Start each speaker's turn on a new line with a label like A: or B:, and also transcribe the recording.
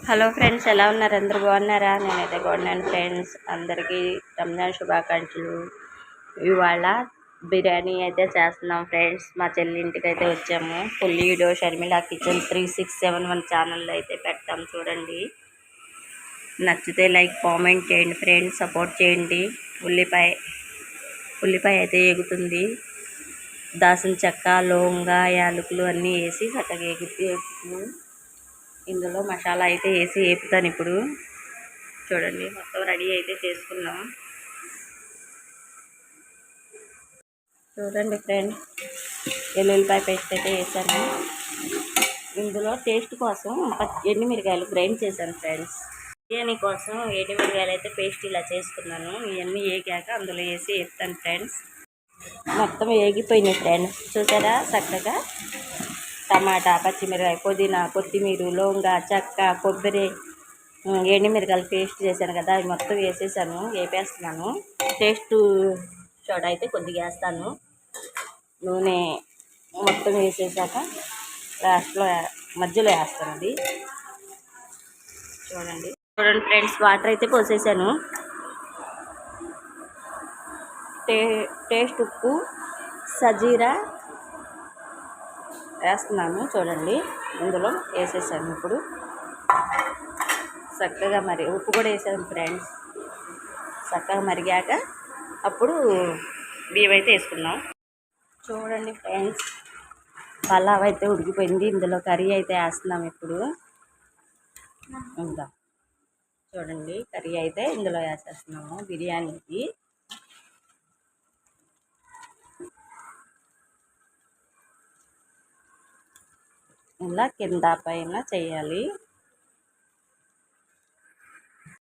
A: Hello friends, ఎలా ఉన్నారు? అందరు బాగున్నారా? నేనైతే బాగున్నాను ఫ్రెండ్స్. అందరికీ రంజాన్ శుభాకాంక్షలు. ఇవాళ బిర్యానీ అయితే చేస్తున్నాం ఫ్రెండ్స్. మా చెల్లి ఇంటికి అయితే వచ్చాము. ఫుల్ వీడియో షర్మిల కిచెన్ 3671 ఛానల్లో అయితే పెడతాం, చూడండి. నచ్చితే లైక్ కామెంట్ చేయండి ఫ్రెండ్స్, సపోర్ట్ చేయండి. ఉల్లిపాయ అయితే ఎగుతుంది. దాసిన చెక్క, లవంగ, యాలకులు అన్నీ వేసి చక్కగా ఎగుతుంది. ఇందులో మసాలా అయితే వేసి వేపుతాను ఇప్పుడు. చూడండి, మొత్తం రెడీ అయితే చేసుకున్నాం. చూడండి ఫ్రెండ్స్, వెల్లుల్లిపాయ పేస్ట్ అయితే వేసాను. ఇందులో టేస్ట్ కోసం ఎండుమిరకాయలు గ్రైండ్ చేశాను ఫ్రెండ్స్. బిర్యానీ కోసం ఎండుమిరకాయలు అయితే పేస్ట్ ఇలా చేసుకున్నాను. ఇవన్నీ వేగాక అందులో వేసి వేస్తాను ఫ్రెండ్స్. మొత్తం వేగిపోయినాయి ఫ్రెండ్స్, చూసారా చక్కగా. టమాటా, పచ్చిమిరకాయ, పుదీనా, కొత్తిమీర, లవంగ, చెక్క, కొబ్బరి, ఎండుమిరకాయలు పేస్ట్ చేశాను కదా, అవి మొత్తం వేసేసాను. వేపేస్తున్నాను. టేస్ట్ సోడా అయితే కొద్దిగా వేస్తాను. నూనె మొత్తం వేసేసాక లాస్ట్లో మధ్యలో వేస్తాను. అది చూడండి ఫ్రెండ్స్, వాటర్ అయితే పోసేసాను. టేస్ట్ ఉప్పు, సజీరా వేస్తున్నాను. చూడండి, ఇందులో వేసేసాను. ఇప్పుడు చక్కగా ఉప్పు కూడా వేసాను ఫ్రెండ్స్. చక్కగా మరిగాక అప్పుడు బియ్యం అయితే వేసుకున్నాం. చూడండి ఫ్రెండ్స్, పలావ్ అయితే ఉడికిపోయింది. ఇందులో కర్రీ అయితే వేస్తున్నాం ఇప్పుడు. ఇంకా చూడండి, కర్రీ అయితే ఇందులో వేసేస్తున్నాము బిర్యానీకి. ఇలా కింద పైన చేయాలి.